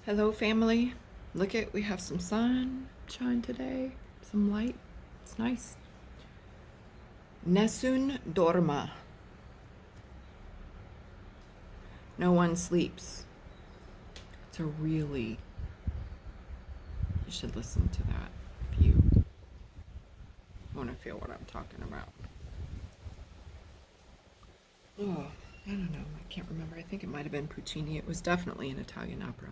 Hello, family. Look at, we have some sunshine today, some light. It's nice. Nessun dorma. No one sleeps. It's a really, you should listen to that if you want to feel what I'm talking about. Oh, I don't know. I can't remember. I think it might have been Puccini. It was definitely an Italian opera.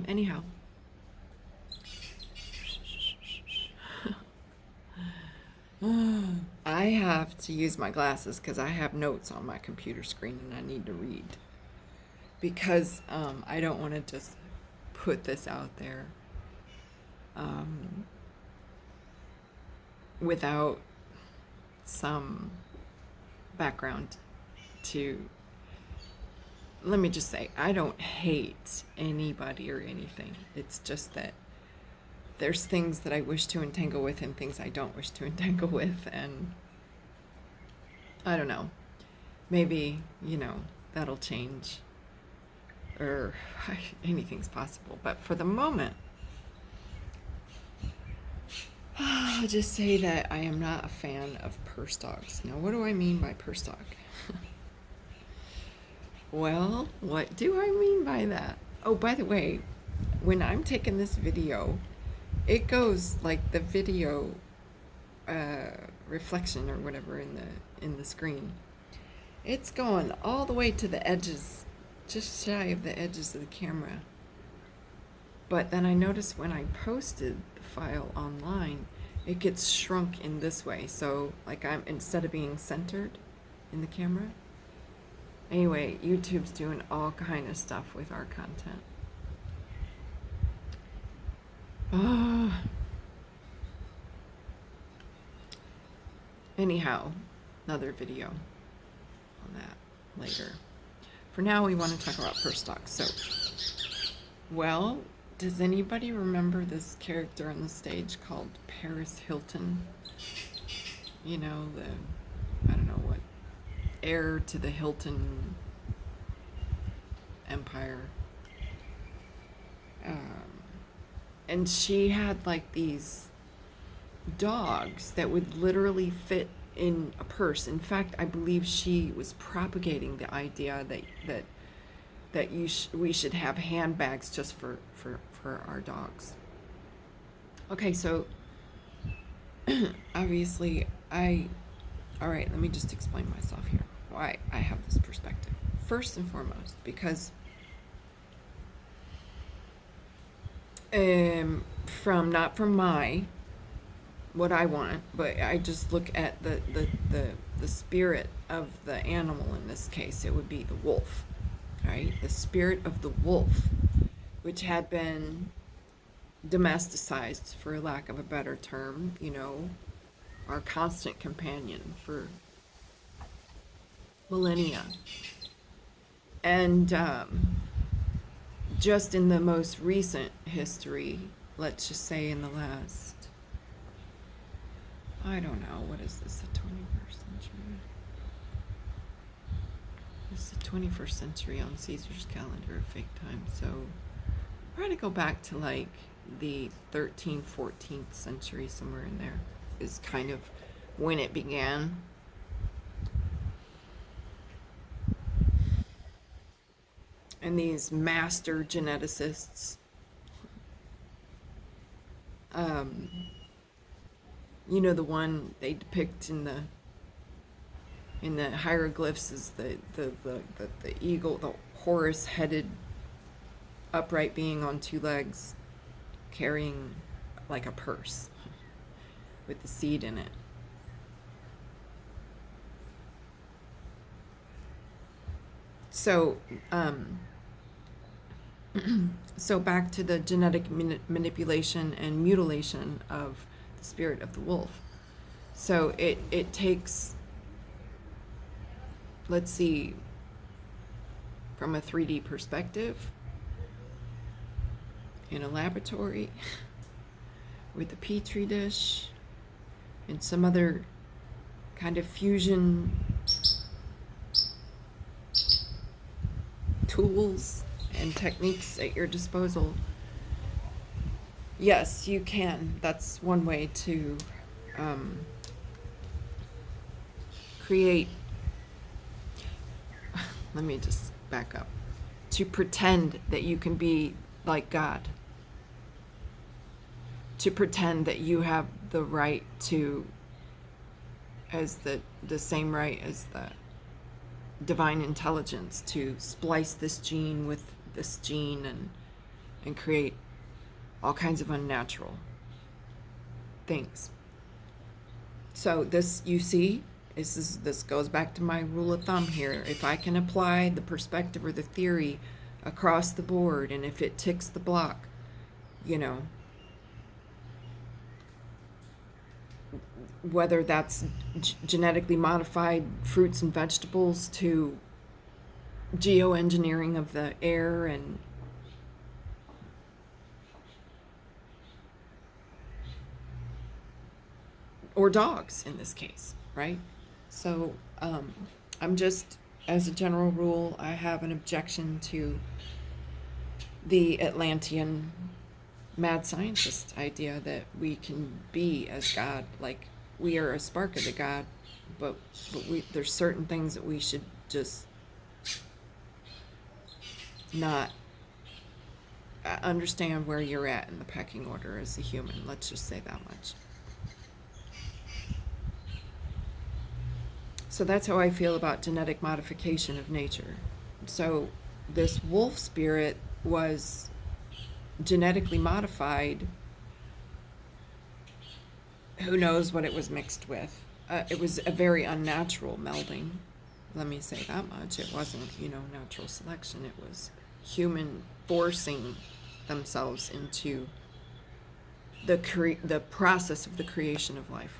Anyhow. I have to use my glasses because I have notes on my computer screen and I need to read. Because I don't want to just put this out there without some background to, let me just say, I don't hate anybody or anything. It's just that there's things that I wish to entangle with and things I don't wish to entangle with, and I don't know. Maybe, that'll change, or anything's possible. But for the moment, I'll just say that I am not a fan of purse dogs. Now, what do I mean by purse dog? Well, what do I mean by that? Oh, by the way, when I'm taking this video, it goes like the video reflection or whatever in the screen. It's going all the way to the edges, just shy of the edges of the camera. But then I noticed when I posted the file online, it gets shrunk in this way. So like instead of being centered in the camera. Anyway, YouTube's doing all kind of stuff with our content. Anyhow, another video on that later. For now, we want to talk about purse dogs. So, well, does anybody remember this character on the stage called Paris Hilton? You know, I don't know what, heir to the Hilton empire. And she had like these dogs that would literally fit in a purse. In fact, I believe she was propagating the idea that we should have handbags just for our dogs. Okay, so obviously all right, let me just explain myself here. Why I have this perspective. First and foremost, because not from what I want, but I just look at the spirit of the animal. In this case, it would be the wolf, right? The spirit of the wolf, which had been domesticized, for lack of a better term, our constant companion for millennia. And just in the most recent history, let's just say in the last, I don't know, what is this, the 21st century? It's the 21st century on Caesar's calendar of fake time. So we're going to go back to like the 13th, 14th century, somewhere in there is kind of when it began. And these master geneticists, the one they depict in the hieroglyphs is the eagle, the Horus-headed upright being on two legs, carrying like a purse with the seed in it. So, so back to the genetic manipulation and mutilation of the spirit of the wolf. So it takes, let's see, from a 3D perspective, in a laboratory with a petri dish and some other kind of fusion tools and techniques at your disposal, yes, you can. That's one way to create. Let me just back up. To pretend that you can be like God. To pretend that you have the right to, as the same right as the divine intelligence, to splice this gene with this gene and create all kinds of unnatural things. So this, you see, this goes back to my rule of thumb here. If I can apply the perspective or the theory across the board, and if it ticks the block, you know, whether that's genetically modified fruits and vegetables to geoengineering of the air and or dogs in this case, right? So I'm just, as a general rule, I have an objection to the Atlantean mad scientist idea that we can be as God, like we are a spark of the God, but there's certain things that we should just not understand where you're at in the pecking order as a human. Let's just say that much. So that's how I feel about genetic modification of nature. So this wolf spirit was genetically modified. Who knows what it was mixed with? It was a very unnatural melding. Let me say that much. It wasn't, natural selection. It was human forcing themselves into the process of the creation of life.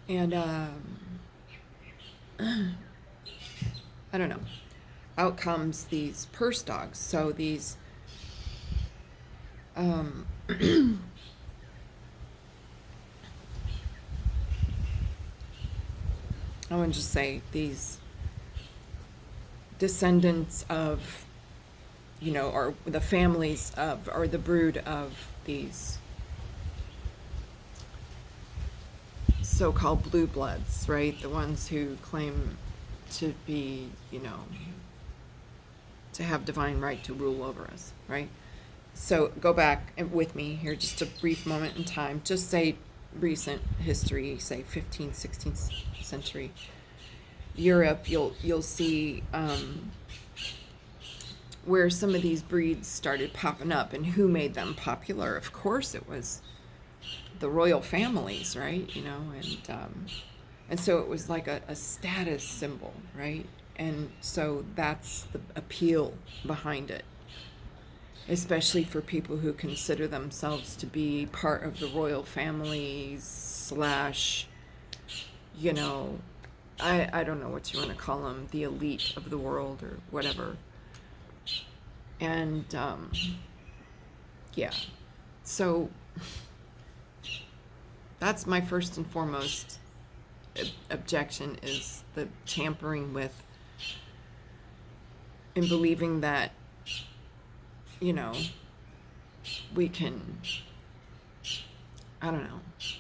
And I don't know. Out comes these purse dogs. So these I want to just say these descendants of, or the families of, or the brood of these so-called blue bloods, right? The ones who claim to be, to have divine right to rule over us, right? So go back with me here, just a brief moment in time. Just say recent history, say 15th, 16th century Europe. You'll see where some of these breeds started popping up, and who made them popular. Of course, it was the royal families, right? And so it was like a status symbol, right? And so that's the appeal behind it, especially for people who consider themselves to be part of the royal families / I don't know what you want to call them, the elite of the world or whatever. And so that's my first and foremost objection, is the tampering with and believing that, we can,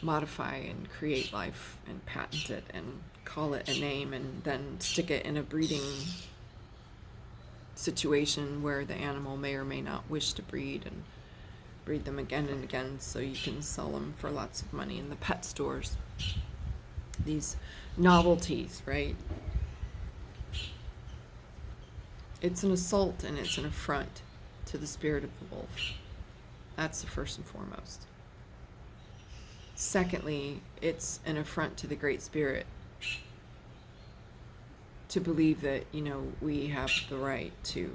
modify and create life and patent it and call it a name and then stick it in a breeding situation where the animal may or may not wish to breed, and breed them again and again so you can sell them for lots of money in the pet stores. These novelties, right? It's an assault and it's an affront to the spirit of the wolf. That's the first and foremost. Secondly, it's an affront to the Great Spirit to believe that, we have the right to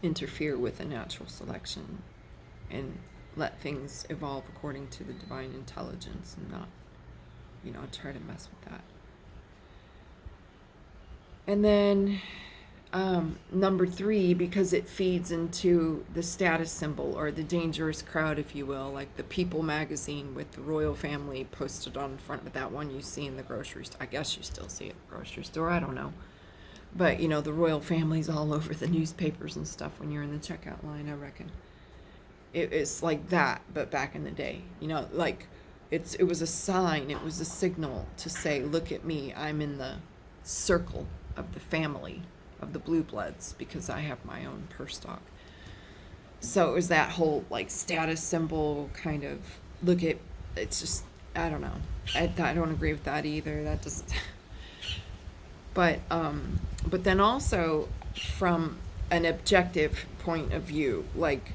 interfere with a natural selection and let things evolve according to the divine intelligence and not, try to mess with that. And then number 3, because it feeds into the status symbol or the dangerous crowd, if you will, like the People magazine with the royal family posted on the front of that one you see in the grocery store. I guess you still see it in the grocery store, I don't know. But, the royal family's all over the newspapers and stuff when you're in the checkout line, I reckon. It's like that, but back in the day. Like, it was a sign, it was a signal to say, look at me, I'm in the circle of the family of the blue bloods because I have my own purse dog. So it was that whole, like, status symbol kind of, it's just, I don't know. I don't agree with that either. That doesn't... But then also from an objective point of view, like,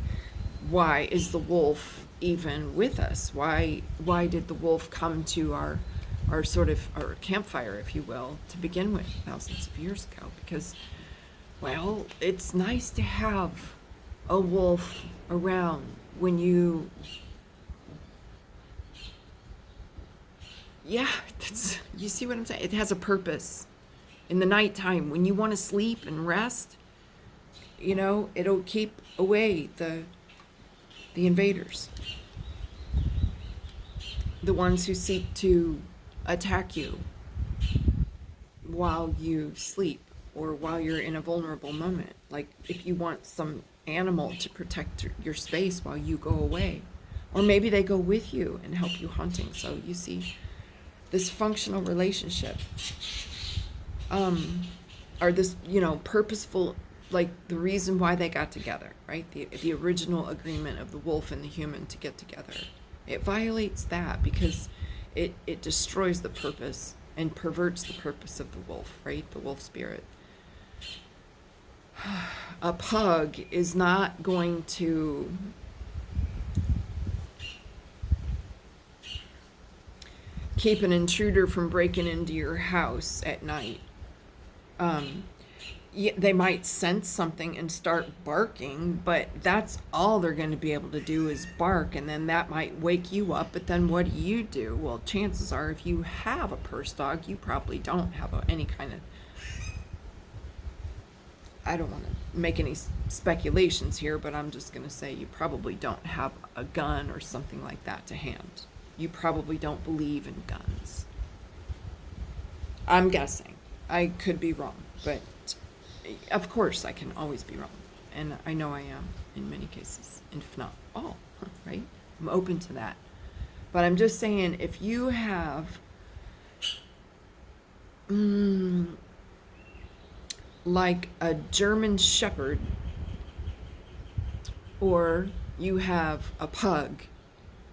why is the wolf even with us? Why did the wolf come to our campfire, if you will, to begin with, thousands of years ago? Because, well, it's nice to have a wolf around when you... Yeah, you see what I'm saying? It has a purpose. In the nighttime, when you want to sleep and rest, it'll keep away the invaders. The ones who seek to attack you while you sleep or while you're in a vulnerable moment. Like if you want some animal to protect your space while you go away. Or maybe they go with you and help you hunting. So you see this functional relationship. Or this, purposeful, like the reason why they got together, right? The original agreement of the wolf and the human to get together. It violates that because it destroys the purpose and perverts the purpose of the wolf, right? The wolf spirit. A pug is not going to keep an intruder from breaking into your house at night. They might sense something and start barking, but that's all they're going to be able to do is bark, and then that might wake you up. But then what do? Well, chances are if you have a purse dog, you probably don't have any kind of... I don't want to make any speculations here, but I'm just going to say you probably don't have a gun or something like that to hand. You probably don't believe in guns. I'm guessing. I could be wrong, but of course I can always be wrong. And I know I am in many cases, if not all, right? I'm open to that. But I'm just saying, if you have like a German Shepherd, or you have a pug,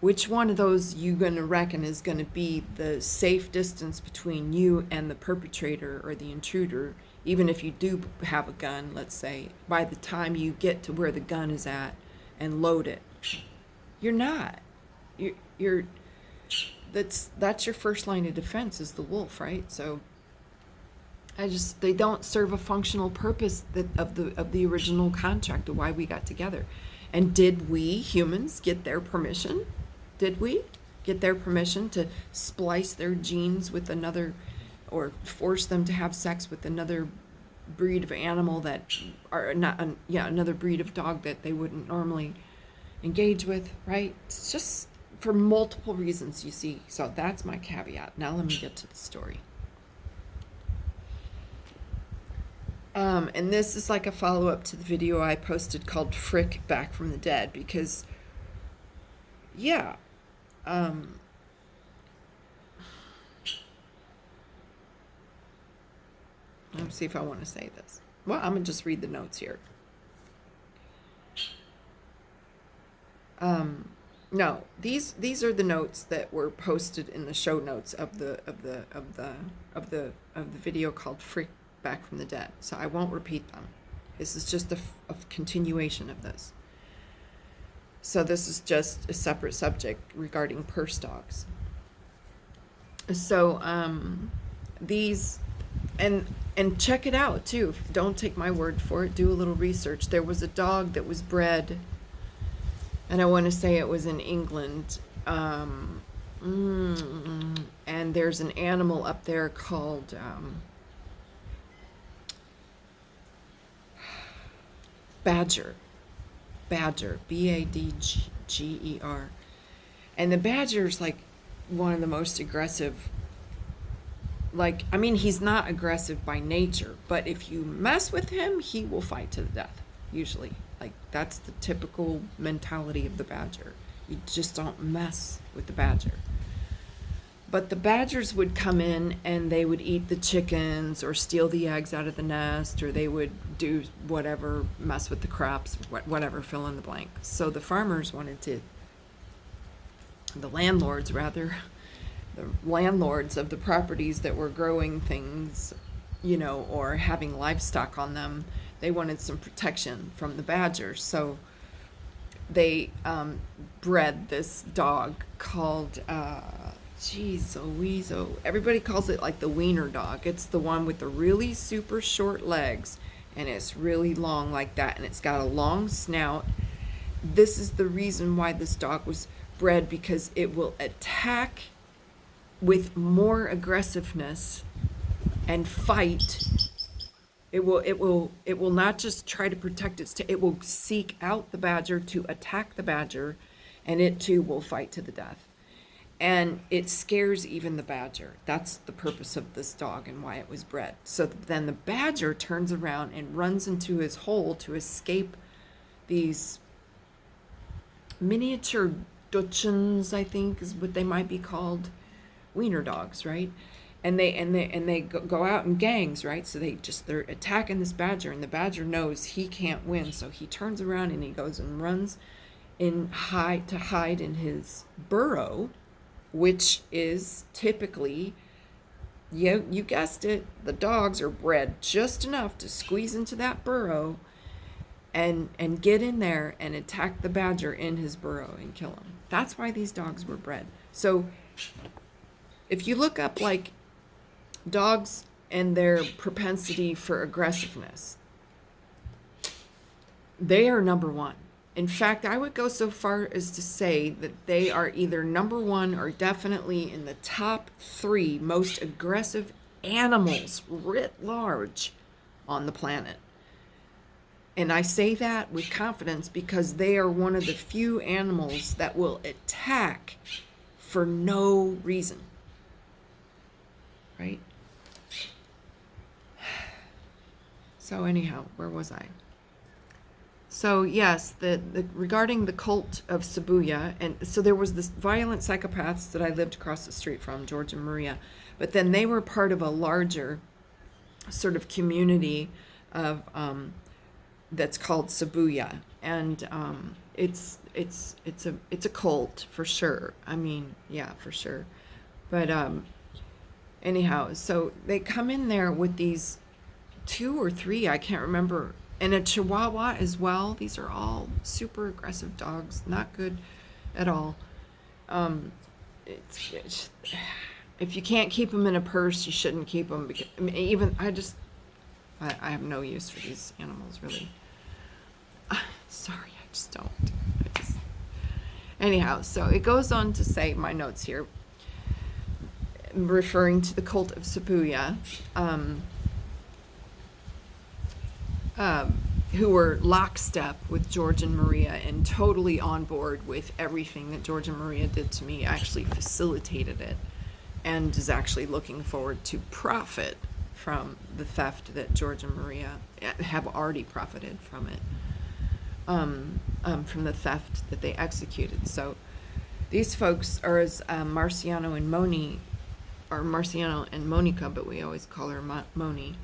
which one of those you gonna reckon is gonna be the safe distance between you and the perpetrator or the intruder, even if you do have a gun, let's say, by the time you get to where the gun is at and load it? You're not. You're that's your first line of defense is the wolf, right? So they don't serve a functional purpose of the original contract of why we got together. And did we humans get their permission? Did we get their permission to splice their genes with another, or force them to have sex with another breed of animal that are not, another breed of dog that they wouldn't normally engage with, right? It's just for multiple reasons, you see. So that's my caveat. Now let me get to the story. And this is like a follow-up to the video I posted called Frick Back from the Dead, because, yeah, let me see if I want to say this. Well, I'm going to just read the notes here. No, these are the notes that were posted in the show notes of the video called Frick Back from the Dead. So I won't repeat them. This is just a continuation of this. So this is just a separate subject regarding purse dogs. So these, and check it out too. Don't take my word for it. Do a little research. There was a dog that was bred, and I want to say it was in England. And there's an animal up there called Badger, Badger, and the badger is like one of the most aggressive like, I mean, he's not aggressive by nature, but if you mess with him, he will fight to the death, usually. Like, that's the typical mentality of the badger. You just don't mess with the badger. But the badgers would come in and they would eat the chickens or steal the eggs out of the nest, or they would do whatever, mess with the crops, whatever, fill in the blank. So the farmers wanted to, the landlords rather, the landlords of the properties that were growing things, you know, or having livestock on them, they wanted some protection from the badgers. So they bred this dog called, everybody calls it like the wiener dog. It's the one with the really super short legs, and it's really long like that, and it's got a long snout. This is the reason why this dog was bred, because it will attack with more aggressiveness and fight. It will not just try to protect it will seek out the badger to attack the badger, and it too will fight to the death. And it scares even the badger. That's the purpose of this dog and why it was bred. So then the badger turns around and runs into his hole to escape these miniature Dachshunds, I think is what they might be called, wiener dogs, right? And they go out in gangs, right? So they're attacking this badger, and the badger knows he can't win, so he turns around and he goes and runs to hide in his burrow, which is typically, you guessed it, the dogs are bred just enough to squeeze into that burrow and get in there and attack the badger in his burrow and kill him. That's why these dogs were bred. So if you look up like dogs and their propensity for aggressiveness, they are number one. In fact, I would go so far as to say that they are either number one or definitely in the top 3 most aggressive animals writ large on the planet. And I say that with confidence because they are one of the few animals that will attack for no reason. Right? So anyhow, where was I? So yes, regarding the Cult of Zubuya, and so there was this violent psychopaths that I lived across the street from, George and Maria, but then they were part of a larger sort of community of that's called Zubuya, and it's a cult for sure. I mean, yeah, for sure. But anyhow, so they come in there with these 2 or 3, I can't remember, and a Chihuahua as well. These are all super aggressive dogs, not good at all. If you can't keep them in a purse, you shouldn't keep them. Because, I mean, I have no use for these animals, really. Sorry, I just don't. Anyhow, so it goes on to say, my notes here, referring to the Cult of Zubuya, who were lockstep with George and Maria and totally on board with everything that George and Maria did to me, actually facilitated it, and is actually looking forward to profit from the theft that George and Maria have already profited from it, from the theft that they executed. So these folks are as Marciano and Monica, but we always call her Moni.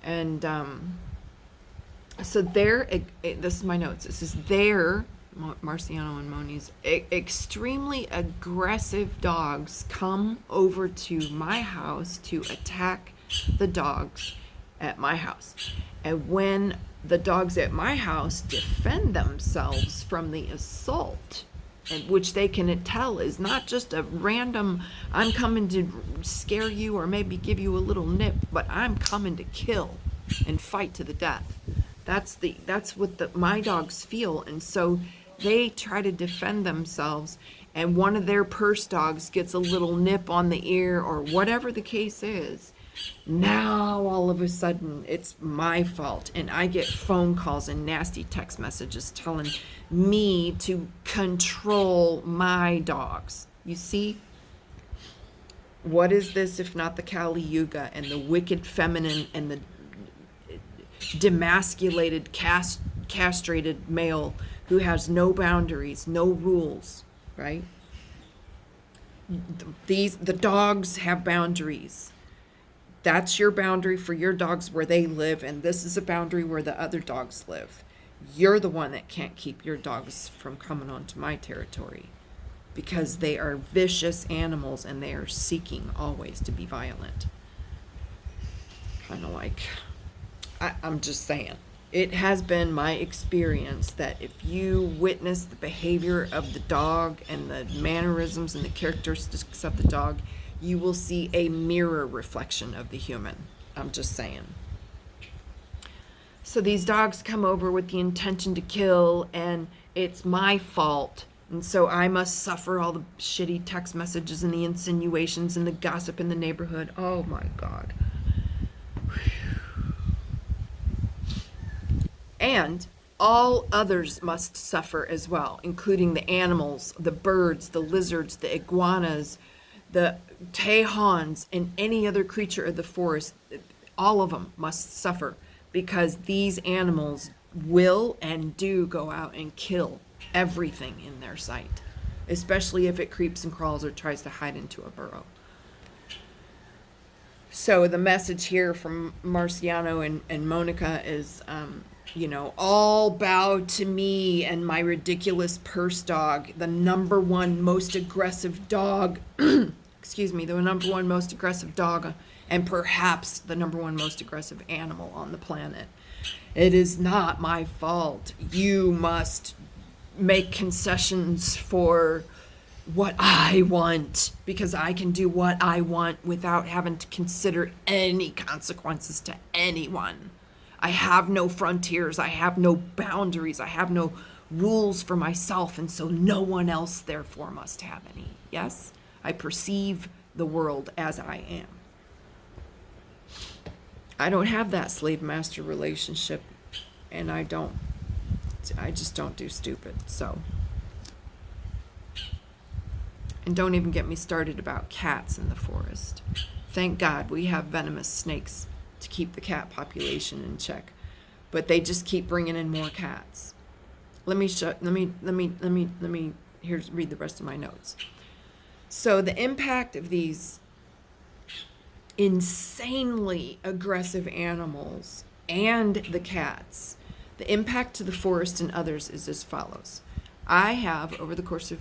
And so this is my notes. This is Marciano and Moni's extremely aggressive dogs come over to my house to attack the dogs at my house. And when the dogs at my house defend themselves from the assault, which they can tell is not just a random, I'm coming to scare you or maybe give you a little nip, but I'm coming to kill and fight to the death. That's what my dogs feel, and so they try to defend themselves, and one of their purse dogs gets a little nip on the ear or whatever the case is. Now all of a sudden it's my fault, and I get phone calls and nasty text messages telling me to control my dogs. You see, What is this if not the Kali Yuga and the wicked feminine and the demasculated, castrated male who has no boundaries, no rules, right? The dogs have boundaries. That's your boundary for your dogs where they live, and this is a boundary where the other dogs live. You're the one that can't keep your dogs from coming onto my territory because they are vicious animals and they are seeking always to be violent. Kind of like, I'm just saying. It has been my experience that if you witness the behavior of the dog and the mannerisms and the characteristics of the dog, you will see a mirror reflection of the human. I'm just saying. So these dogs come over with the intention to kill, and it's my fault. And so I must suffer all the shitty text messages and the insinuations and the gossip in the neighborhood. Oh my God. And all others must suffer as well, including the animals, the birds, the lizards, the iguanas, the tajons, and any other creature of the forest. All of them must suffer because these animals will and do go out and kill everything in their sight, especially if it creeps and crawls or tries to hide into a burrow. So the message here from Marciano and Monica is, all bow to me and my ridiculous purse dog, the number one most aggressive dog, the number one most aggressive dog, and perhaps the number one most aggressive animal on the planet. It is not my fault. You must make concessions for what I want, because I can do what I want without having to consider any consequences to anyone. I have no frontiers, I have no boundaries, I have no rules for myself, and so no one else therefore must have any. Yes, I perceive the world as I am. I don't have that slave-master relationship, and I just don't do stupid, so. And don't even get me started about cats in the forest. Thank God we have venomous snakes to keep the cat population in check, but they just keep bringing in more cats. Let me read the rest of my notes. So the impact of these insanely aggressive animals and the cats, the impact to the forest and others is as follows. I have, over the course of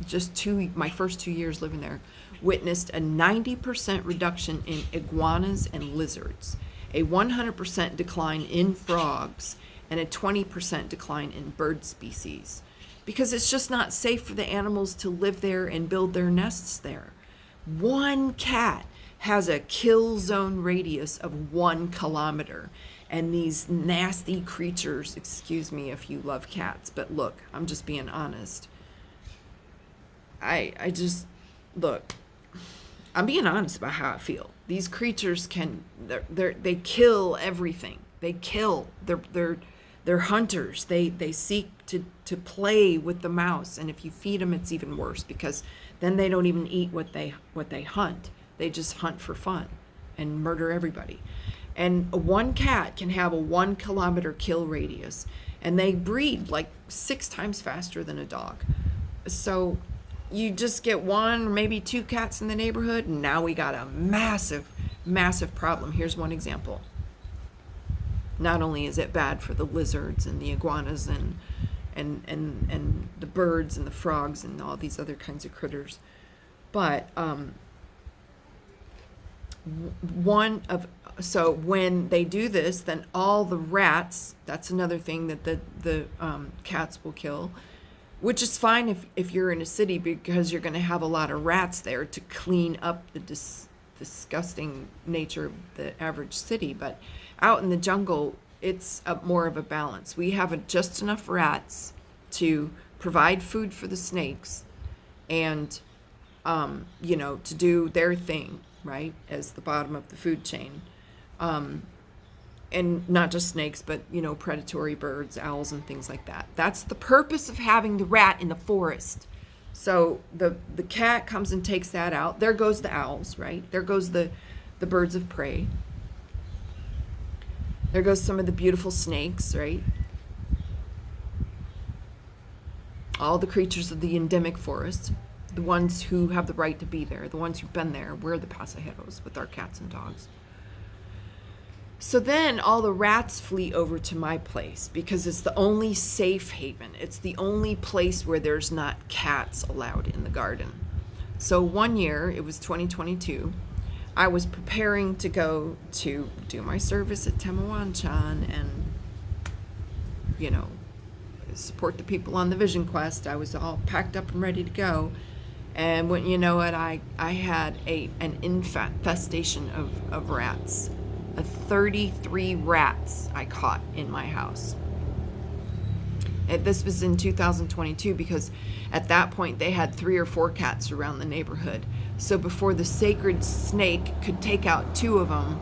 just my first 2 years living there, witnessed a 90% reduction in iguanas and lizards, a 100% decline in frogs, and a 20% decline in bird species, because it's just not safe for the animals to live there and build their nests there. One cat has a kill zone radius of 1 kilometer, and these nasty creatures, excuse me if you love cats, but look, I'm just being honest. I'm being honest about how I feel. These creatures they kill everything. They kill. They're hunters. They seek to play with the mouse, and if you feed them, it's even worse, because then they don't even eat what they hunt. They just hunt for fun and murder everybody. And one cat can have a 1 kilometer kill radius, and they breed like 6 times faster than a dog. So you just get 1 or maybe 2 cats in the neighborhood, and now we got a massive, massive problem. Here's one example. Not only is it bad for the lizards and the iguanas and the birds and the frogs and all these other kinds of critters, but so when they do this, then all the rats, that's another thing that the cats will kill, which is fine if you're in a city, because you're going to have a lot of rats there to clean up the disgusting nature of the average city. But out in the jungle, it's more of a balance. We have just enough rats to provide food for the snakes and, to do their thing, right, as the bottom of the food chain. And not just snakes, but, predatory birds, owls, and things like that. That's the purpose of having the rat in the forest. So the cat comes and takes that out. There goes the owls, right? There goes the birds of prey. There goes some of the beautiful snakes, right? All the creatures of the endemic forest, the ones who have the right to be there, the ones who've been there. We're the pasajeros with our cats and dogs. So then all the rats flee over to my place because it's the only safe haven. It's the only place where there's not cats allowed in the garden. So one year, it was 2022, I was preparing to go to do my service at Temawanchan and, support the people on the Vision Quest. I was all packed up and ready to go. And when you know it, I had an infestation of rats. 33 rats I caught in my house. This was in 2022 because at that point they had 3 or 4 cats around the neighborhood. So before the sacred snake could take out 2 of them,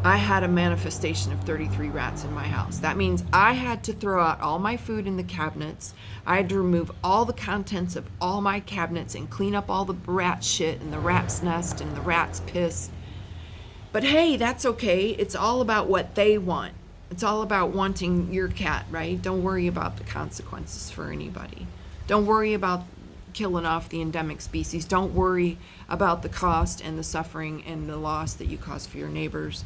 I had a manifestation of 33 rats in my house. That means I had to throw out all my food in the cabinets. I had to remove all the contents of all my cabinets and clean up all the rat shit and the rat's nest and the rat's piss. But hey, that's okay. It's all about what they want. It's all about wanting your cat, right? Don't worry about the consequences for anybody. Don't worry about killing off the endemic species. Don't worry about the cost and the suffering and the loss that you cause for your neighbors.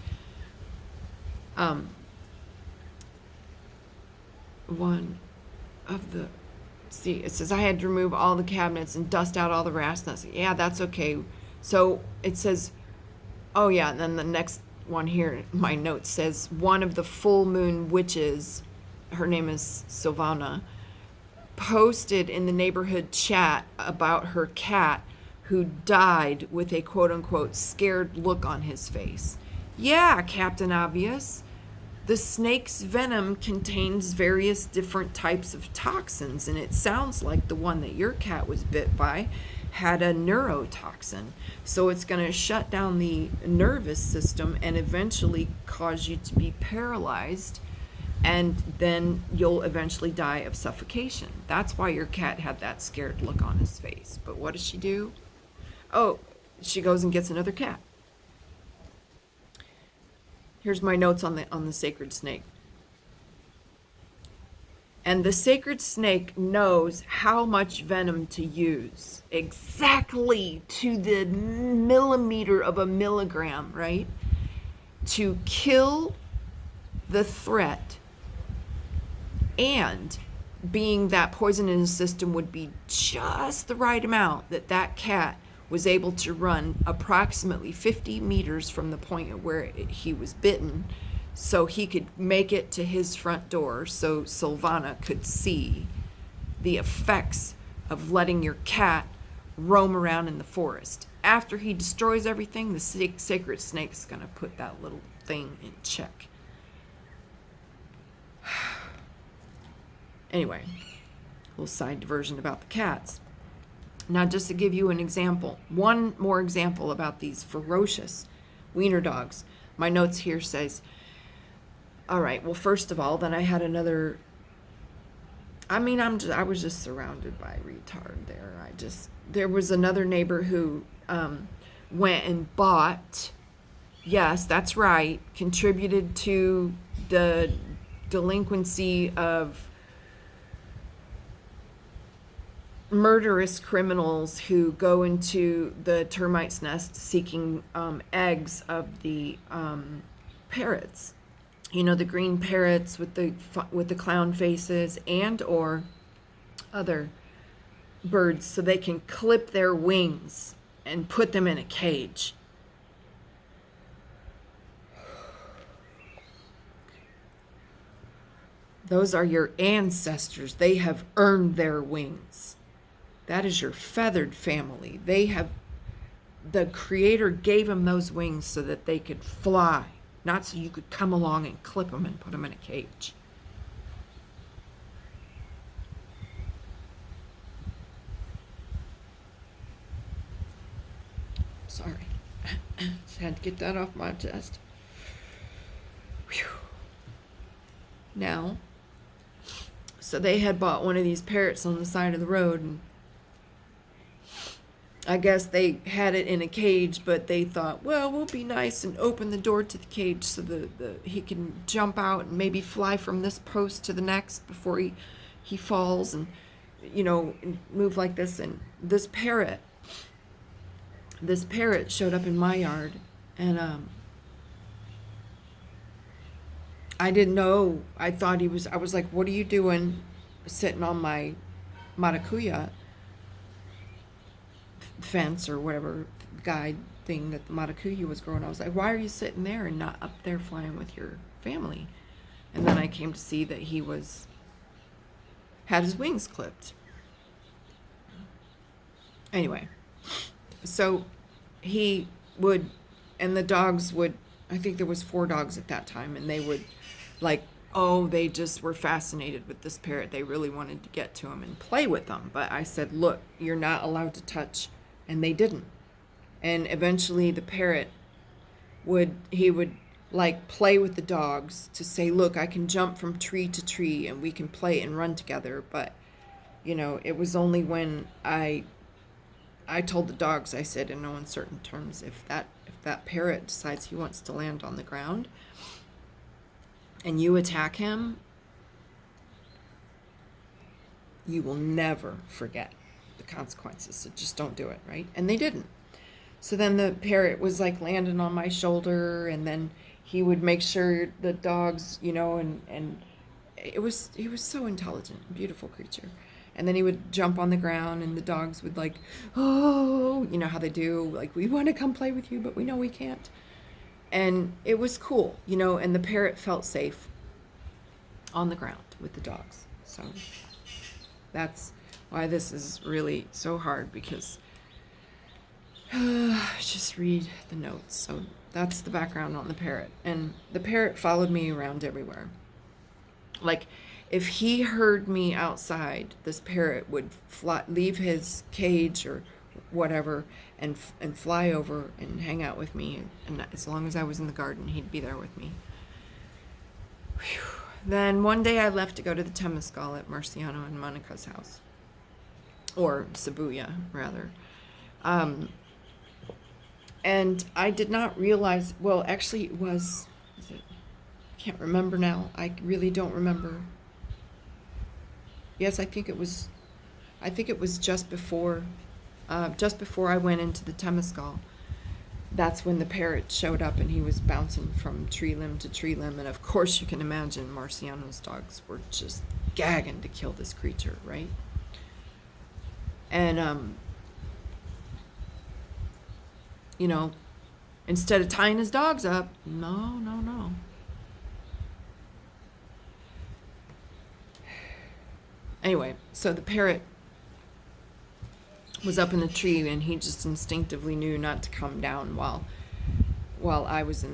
It says I had to remove all the cabinets and dust out all the rats nests. Yeah, that's okay. So it says, oh yeah, and then the next one here, my note says, one of the full moon witches, her name is Silvana, posted in the neighborhood chat about her cat who died with a quote-unquote scared look on his face. Yeah, Captain Obvious. The snake's venom contains various different types of toxins, and it sounds like the one that your cat was bit by had a neurotoxin. So it's going to shut down the nervous system and eventually cause you to be paralyzed, and then you'll eventually die of suffocation. That's why your cat had that scared look on his face. But what does she do? Oh, she goes and gets another cat. Here's my notes on the sacred snake. And the sacred snake knows how much venom to use, exactly to the millimeter of a milligram, right? To kill the threat, and being that poison in his system would be just the right amount that cat was able to run approximately 50 meters from the point at where he was bitten, so he could make it to his front door so Silvana could see the effects of letting your cat roam around in the forest. After he destroys everything, the sacred snake is going to put that little thing in check. Anyway, a little side diversion about the cats. Now, just to give you an example, one more example about these ferocious wiener dogs. My notes here says, all right, well, first of all, then I had another, I was just surrounded by retard there. There was another neighbor who went and bought, yes, that's right, contributed to the delinquency of murderous criminals who go into the termites' nest seeking eggs of the parrots. You know, the green parrots with the clown faces, and or other birds, so they can clip their wings and put them in a cage. Those are your ancestors. They have earned their wings. That is your feathered family. The Creator gave them those wings so that they could fly, not so you could come along and clip them and put them in a cage. Sorry. Just had to get that off my chest. Whew. Now, so they had bought one of these parrots on the side of the road, and I guess they had it in a cage, but they thought, well, we'll be nice and open the door to the cage so he can jump out and maybe fly from this post to the next before he falls and, and move like this. And this parrot showed up in my yard, and I didn't know. I thought I was like, what are you doing sitting on my maracuya fence or whatever guide thing that the maracuya was growing? I was like, why are you sitting there and not up there flying with your family? And then I came to see that he had his wings clipped. Anyway, so he would, and the dogs would, I think there was 4 dogs at that time, and they would they just were fascinated with this parrot. They really wanted to get to him and play with him. But I said, look, you're not allowed to touch. And they didn't. And eventually the parrot would play with the dogs to say, look, I can jump from tree to tree and we can play and run together. But, it was only when I told the dogs, I said in no uncertain terms, if that parrot decides he wants to land on the ground and you attack him, you will never forget the consequences. So just don't do it, right? And they didn't. So then the parrot was landing on my shoulder, and then he would make sure the dogs, and he was so intelligent, beautiful creature. And then he would jump on the ground, and the dogs would oh, how they do, we want to come play with you, but we know we can't. And it was cool, and the parrot felt safe on the ground with the dogs. So that's why this is really so hard, because just read the notes. So that's the background on the parrot. And the parrot followed me around everywhere. If he heard me outside, this parrot would leave his cage or whatever and fly over and hang out with me. And as long as I was in the garden, he'd be there with me. Whew. Then one day I left to go to the Temescal at Marciano and Monica's house. Or Zubuya, rather. And I did not realize, well, actually it was, I can't remember now. I really don't remember. Yes, I think it was just before I went into the Temescal. That's when the parrot showed up, and he was bouncing from tree limb to tree limb. And of course you can imagine Marciano's dogs were just gagging to kill this creature, right? And, instead of tying his dogs up, no. Anyway, so the parrot was up in the tree, and he just instinctively knew not to come down while I was in